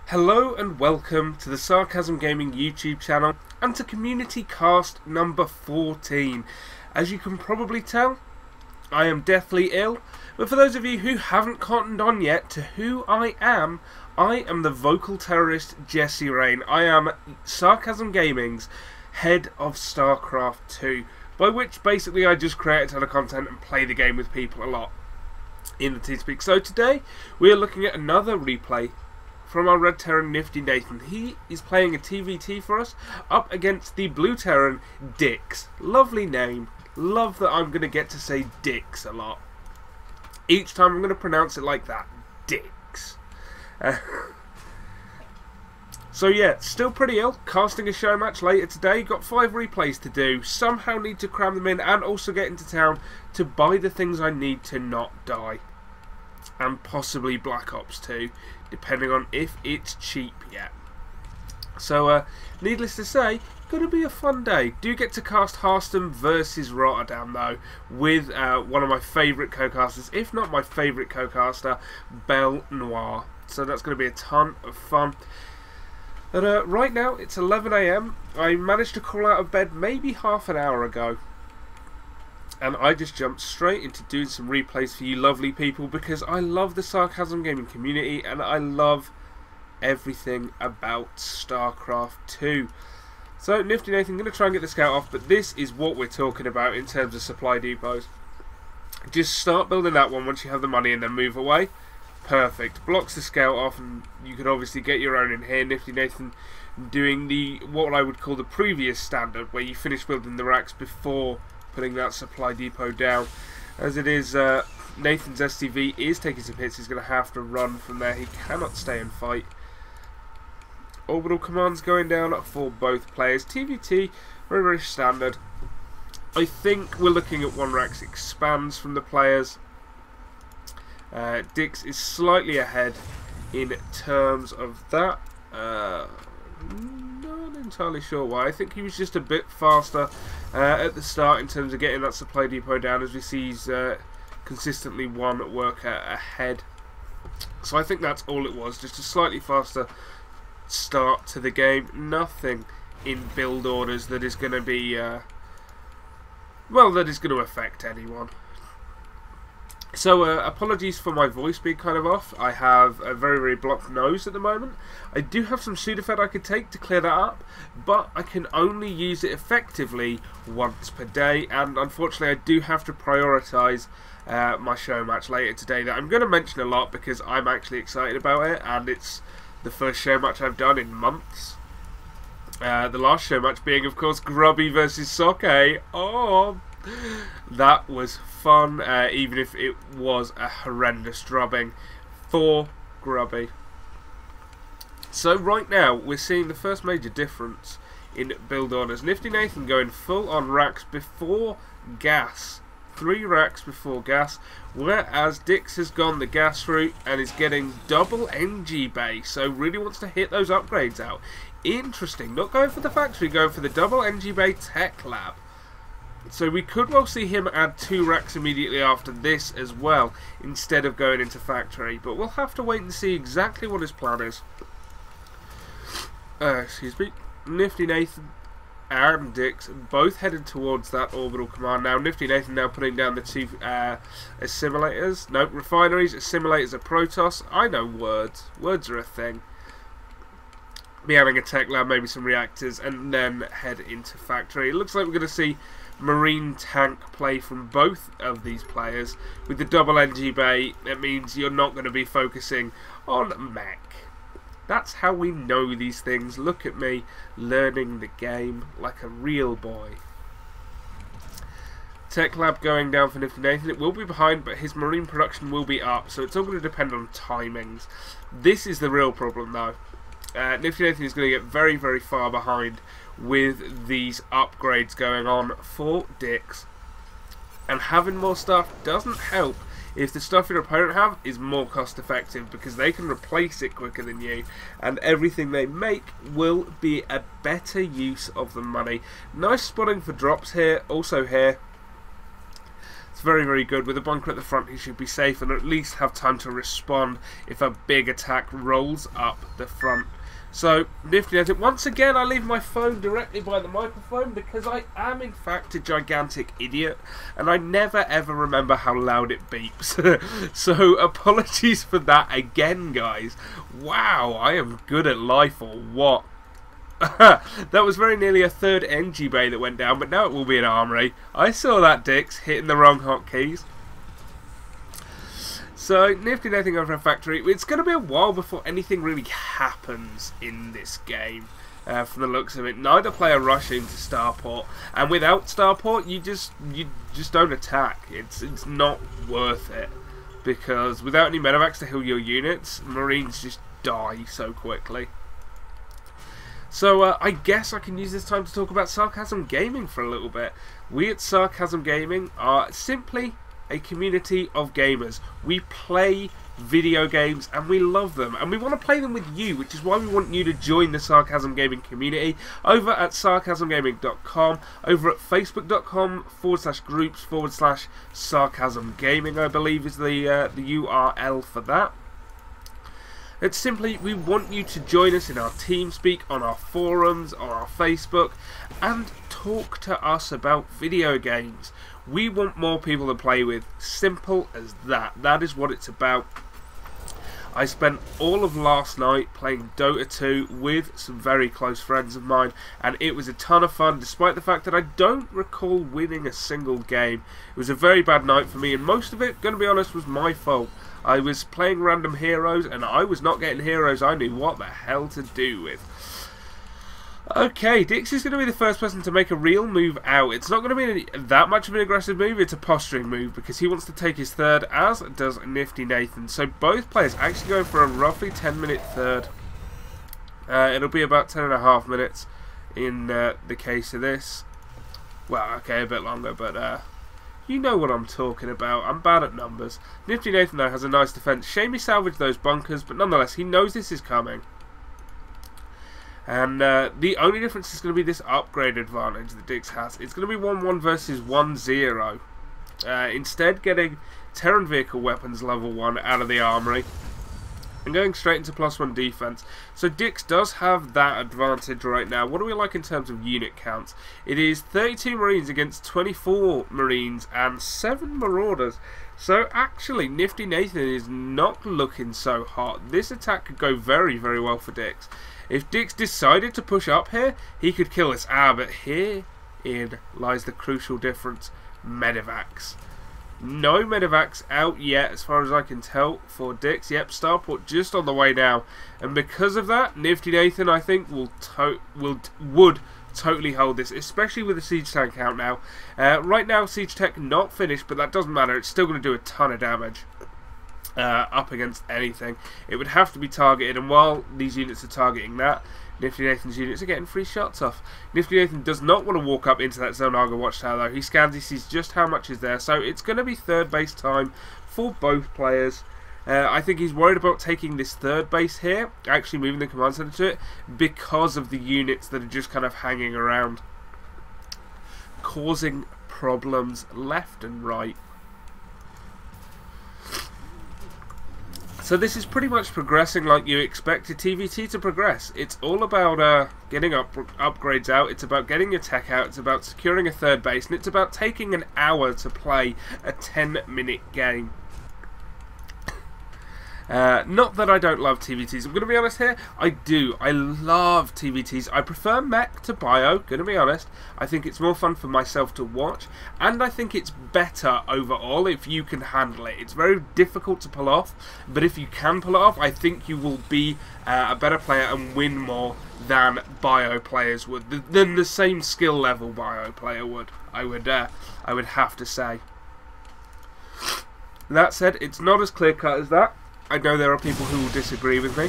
Hello and welcome to the Sarcasm Gaming YouTube channel and to Community Cast number 14. As you can probably tell, I am deathly ill, but for those of you who haven't cottoned on yet to who I am the vocal terrorist Jesse Rain. I am Sarcasm Gaming's head of StarCraft 2, by which basically I just create a ton of content and play the game with people a lot in the TeamSpeak. So today we are looking at another replay from our Red Terran Niftynathan. He is playing a TVT for us up against the Blue Terran Dix. Lovely name. Love that I'm going to get to say Dix a lot. Each time I'm going to pronounce it like that. Dix. So yeah, still pretty ill. Casting a show match later today. Got 5 replays to do. Somehow need to cram them in and also get into town to buy the things I need to not die. And possibly Black Ops 2, depending on if it's cheap yet. So, needless to say, going to be a fun day. Do get to cast Harston versus Rotterdam, though, with one of my favourite co-casters, if not my favourite co-caster, Belle Noire. So that's going to be a ton of fun. But right now, it's 11 AM. I managed to crawl out of bed maybe half an hour ago. And I just jumped straight into doing some replays for you lovely people because I love the Sarcasm Gaming community and I love everything about StarCraft 2. So Niftynathan, I'm going to try and get the scout off, but this is what we're talking about in terms of supply depots. Just start building that one once you have the money and then move away. Perfect. Blocks the scout off and you could obviously get your own in here. Niftynathan doing the what I would call the previous standard where you finish building the racks before putting that supply depot down. As it is, Nathan's STV is taking some hits. He's going to have to run from there. He cannot stay and fight. Orbital commands going down for both players. TVT, very, very standard. I think we're looking at 1 Rax expands from the players. Dix is slightly ahead in terms of that. Not entirely sure why. I think he was just a bit faster at the start in terms of getting that supply depot down, as we see he's consistently 1 worker ahead. So I think that's all it was, just a slightly faster start to the game. Nothing in build orders that is going to be well, that is going to affect anyone. So, apologies for my voice being kind of off. I have a very, very blocked nose at the moment. I do have some Sudafed I could take to clear that up, but I can only use it effectively once per day, and unfortunately I do have to prioritise my show match later today that I'm going to mention a lot because I'm actually excited about it, and it's the first show match I've done in months. The last show match being, of course, Grubby versus Soke. Oh, that was fun, even if it was a horrendous drubbing for Grubby. So right now we're seeing the first major difference in build orders. Niftynathan going full on racks before gas. 3 racks before gas, whereas Dix has gone the gas route and is getting double NG bay, so really wants to hit those upgrades out. Interesting, not going for the factory, going for the double NG bay tech lab. So we could well see him add 2 racks immediately after this as well, instead of going into factory. But we'll have to wait and see exactly what his plan is. Excuse me. Niftynathan and Dix both headed towards that orbital command now. Niftynathan now putting down the 2 assimilators. No, refineries, assimilators are Protoss. I know words. Words are a thing. Be having a tech lab, maybe some reactors, and then head into factory. It looks like we're going to see marine tank play from both of these players. With the double NG bay, it means you're not going to be focusing on mech. That's how we know these things. Look at me learning the game like a real boy. Tech lab going down for Niftynathan. It will be behind, but his marine production will be up, so it's all going to depend on timings. This is the real problem though. Niftynathan is going to get very, very far behind with these upgrades going on for Dix. And having more stuff doesn't help if the stuff your opponent have is more cost effective, because they can replace it quicker than you, and everything they make will be a better use of the money. Nice spotting for drops here, also here. It's very, very good. With a bunker at the front, he should be safe and at least have time to respond if a big attack rolls up the front. So, Niftynathan, once again, I leave my phone directly by the microphone because I am, in fact, a gigantic idiot and I never ever remember how loud it beeps. So, apologies for that again, guys. Wow, I am good at life or what? That was very nearly a third NG bay that went down, but now it will be an armory. I saw that, Dix, hitting the wrong hotkeys. So, Niftynathan over a factory. It's going to be a while before anything really happens in this game. From the looks of it, neither player rush into Starport, and without Starport, you just don't attack. It's not worth it because without any medevacs to heal your units, Marines just die so quickly. So I guess I can use this time to talk about Sarcasm Gaming for a little bit. We at Sarcasm Gaming are simply a community of gamers. We play video games and we love them, and we want to play them with you, which is why we want you to join the Sarcasm Gaming community over at sarcasmgaming.com, over at facebook.com/groups/Sarcasm Gaming, I believe is the URL for that. It's simply, we want you to join us in our TeamSpeak, on our forums, on our Facebook, and talk to us about video games. We want more people to play with. Simple as that. That is what it's about. I spent all of last night playing Dota 2 with some very close friends of mine, and it was a ton of fun, despite the fact that I don't recall winning a single game. It was a very bad night for me, and most of it, going to be honest, was my fault. I was playing random heroes, and I was not getting heroes I knew what the hell to do with. Okay, Dix is going to be the first person to make a real move out. It's not going to be that much of an aggressive move, it's a posturing move because he wants to take his third, as does Niftynathan. So both players actually going for a roughly 10-minute third. It'll be about 10.5 minutes in the case of this. Well, okay, a bit longer, but you know what I'm talking about. I'm bad at numbers. Niftynathan, though, has a nice defense. Shame he salvaged those bunkers, but nonetheless, he knows this is coming. And the only difference is going to be this upgrade advantage that Dix has. It's going to be 1-1 versus 1-0. Instead, getting Terran Vehicle Weapons level 1 out of the armory and going straight into +1 defense. So Dix does have that advantage right now. What do we like in terms of unit counts? It is 32 Marines against 24 Marines and 7 Marauders. So actually, Niftynathan is not looking so hot. This attack could go very, very well for Dix. If Dix decided to push up here, he could kill us. But herein lies the crucial difference. Medevacs. No medevacs out yet, as far as I can tell, for Dix. Yep, Starport just on the way now. And because of that, Niftynathan, I think, would totally hold this, especially with the siege tank out now. Right now, siege tech not finished, but that doesn't matter. It's still going to do a ton of damage. Up against anything. It would have to be targeted, and while these units are targeting that, Niftynathan's units are getting free shots off. Niftynathan does not want to walk up into that Zonaga watchtower though. He scans, he sees just how much is there, so it's going to be third base time for both players. I think he's worried about taking this third base here, actually moving the command center to it, because of the units that are just kind of hanging around, causing problems left and right. So this is pretty much progressing like you expect a TVT to progress. It's all about getting upgrades out, it's about getting your tech out, it's about securing a third base, and it's about taking an hour to play a 10-minute game. Not that I don't love TVTs, I'm going to be honest here, I do. I love TVTs. I prefer mech to bio, going to be honest. I think it's more fun for myself to watch, and I think it's better overall if you can handle it. It's very difficult to pull off, but if you can pull it off, I think you will be a better player and win more than bio players would, than the same skill level bio player would. I would have to say. That said, it's not as clear cut as that. I know there are people who will disagree with me.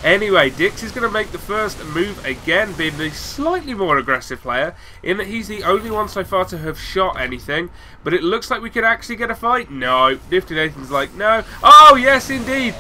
Anyway, Dix is going to make the first move again, being the slightly more aggressive player, in that he's the only one so far to have shot anything. But it looks like we could actually get a fight. No, Niftynathan's like, no. Oh, yes, indeed.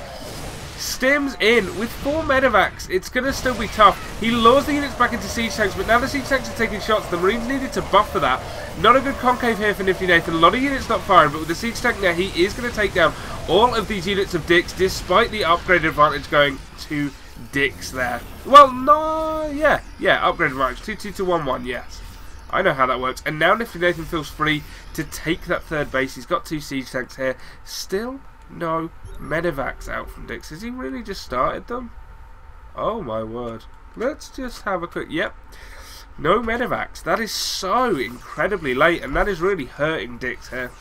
Stims in with 4 medevacs. It's going to still be tough. He lures the units back into siege tanks, but now the siege tanks are taking shots. The Marines needed to buffer that. Not a good concave here for Niftynathan. A lot of units not firing, but with the siege tank now, he is going to take down all of these units of Dix, despite the upgrade advantage going to Dix there. Well, no, yeah, upgrade advantage. 2-2 to 1-1, yes. I know how that works. And now Niftynathan feels free to take that third base. He's got 2 siege tanks here. Still no medevacs out from Dix. Has he really just started them? Oh my word. Let's just have a quick... Yep. No medevacs. That is so incredibly late, and that is really hurting Dix here.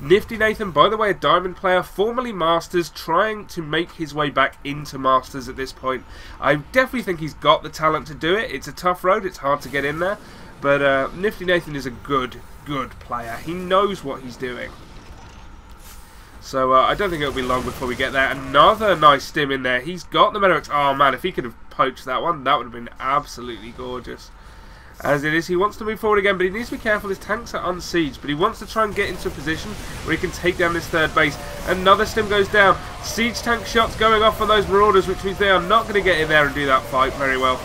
Niftynathan, by the way, a Diamond player, formerly Masters, trying to make his way back into Masters at this point. I definitely think he's got the talent to do it. It's a tough road, it's hard to get in there, but Niftynathan is a good player. He knows what he's doing. So I don't think it'll be long before we get there. Another nice stim in there. He's got the medevacs. Oh man, if he could have poached that one, that would have been absolutely gorgeous. As it is, he wants to move forward again, but he needs to be careful. His tanks are unsieged, but he wants to try and get into a position where he can take down this third base. Another stim goes down. Siege tank shots going off on those marauders, which means they are not going to get in there and do that fight very well.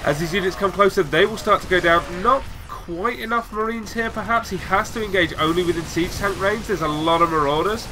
As these units come closer, they will start to go down. Not quite enough Marines here, perhaps. He has to engage only within siege tank range. There's a lot of marauders.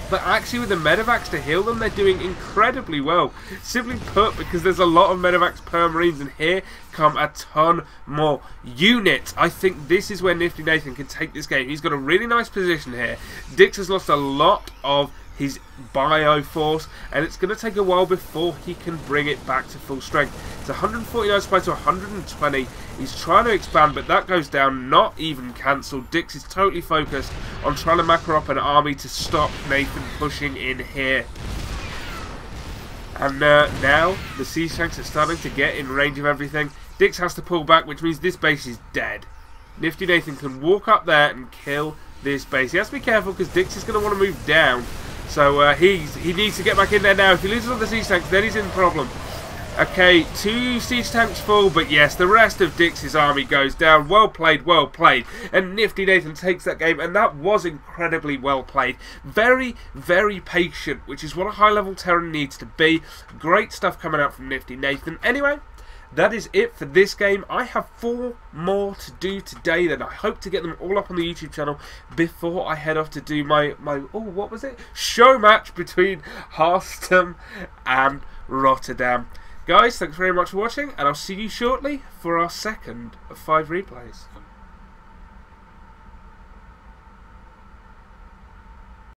But actually with the medevacs to heal them, they're doing incredibly well. Simply put, because there's a lot of medevacs per Marines, and here come a ton more units. I think this is where Niftynathan can take this game. He's got a really nice position here. Dix has lost a lot of his bio force, and it's going to take a while before he can bring it back to full strength. It's 149 supply to 120. He's trying to expand, but that goes down, not even cancelled. Dix is totally focused on trying to macro up an army to stop Nathan pushing in here. And now the siege tanks are starting to get in range of everything. Dix has to pull back, which means this base is dead. Niftynathan can walk up there and kill this base. He has to be careful because Dix is going to want to move down. So he needs to get back in there now. If he loses all the siege tanks, then he's in problem. Okay, 2 siege tanks full, but yes, the rest of Dix's army goes down. Well played, well played. And Niftynathan takes that game, and that was incredibly well played. Very, very patient, which is what a high-level Terran needs to be. Great stuff coming out from Niftynathan. Anyway, that is it for this game. I have 4 more to do today, then I hope to get them all up on the YouTube channel before I head off to do my oh, what was it? Show match between Harstham and Rotterdam. Guys, thanks very much for watching, and I'll see you shortly for our second of 5 replays.